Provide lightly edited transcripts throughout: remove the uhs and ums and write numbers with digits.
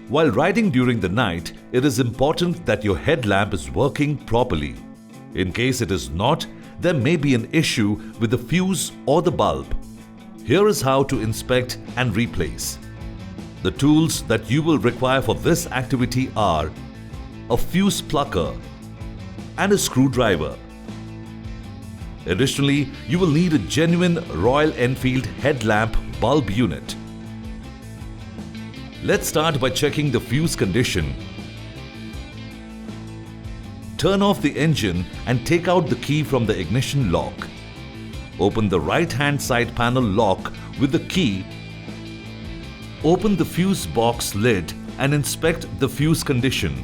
While riding during the night, it is important that your headlamp is working properly. In case it is not, there may be an issue with the fuse or the bulb. Here is how to inspect and replace. The tools that you will require for this activity are a fuse plucker and a screwdriver. Additionally, you will need a genuine Royal Enfield headlamp bulb unit. Let's start by checking the fuse condition. Turn off the engine and take out the key from the ignition lock. Open the right-hand side panel lock with the key. Open the fuse box lid and inspect the fuse condition.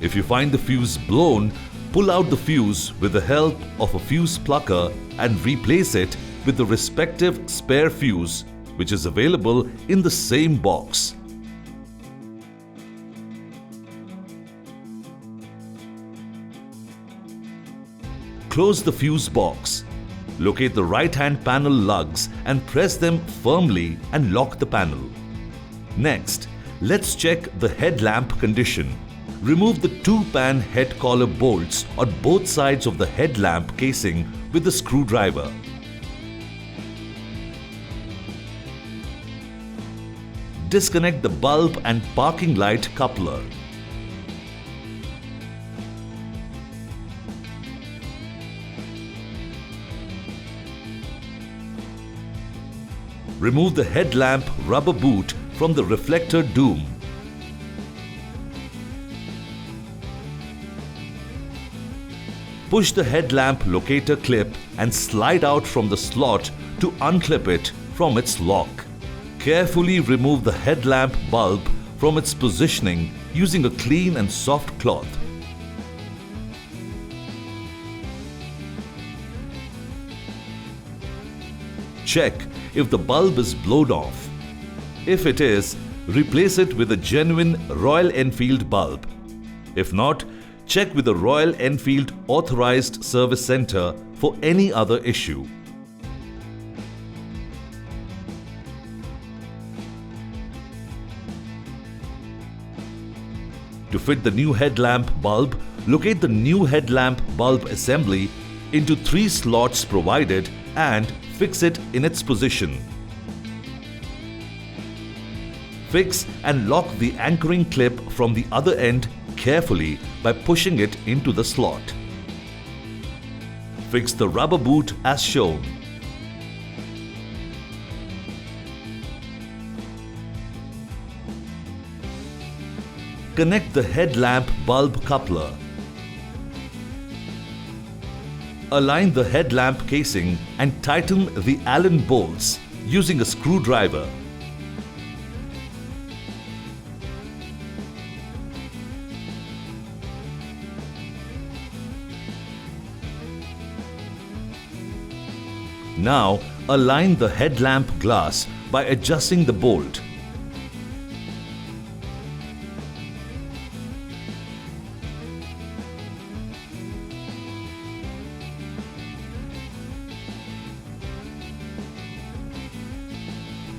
If you find the fuse blown, pull out the fuse with the help of a fuse plucker and replace it with the respective spare fuse, which is available in the same box. Close the fuse box. Locate the right-hand panel lugs and press them firmly and lock the panel. Next, let's check the headlamp condition. Remove the 2-pan head collar bolts on both sides of the headlamp casing with a screwdriver. Disconnect the bulb and parking light coupler. Remove the headlamp rubber boot from the reflector dome. Push the headlamp locator clip and slide out from the slot to unclip it from its lock. Carefully remove the headlamp bulb from its positioning using a clean and soft cloth. Check if the bulb is blown off. If it is, replace it with a genuine Royal Enfield bulb. If not, check with the Royal Enfield Authorized Service Centre for any other issue. To fit the new headlamp bulb, locate the new headlamp bulb assembly into 3 slots provided and fix it in its position. Fix and lock the anchoring clip from the other end carefully by pushing it into the slot. Fix the rubber boot as shown. Connect the headlamp bulb coupler. Align the headlamp casing and tighten the Allen bolts using a screwdriver. Now, align the headlamp glass by adjusting the bolt.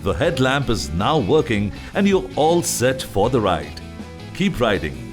The headlamp is now working and you're all set for the ride. Keep riding.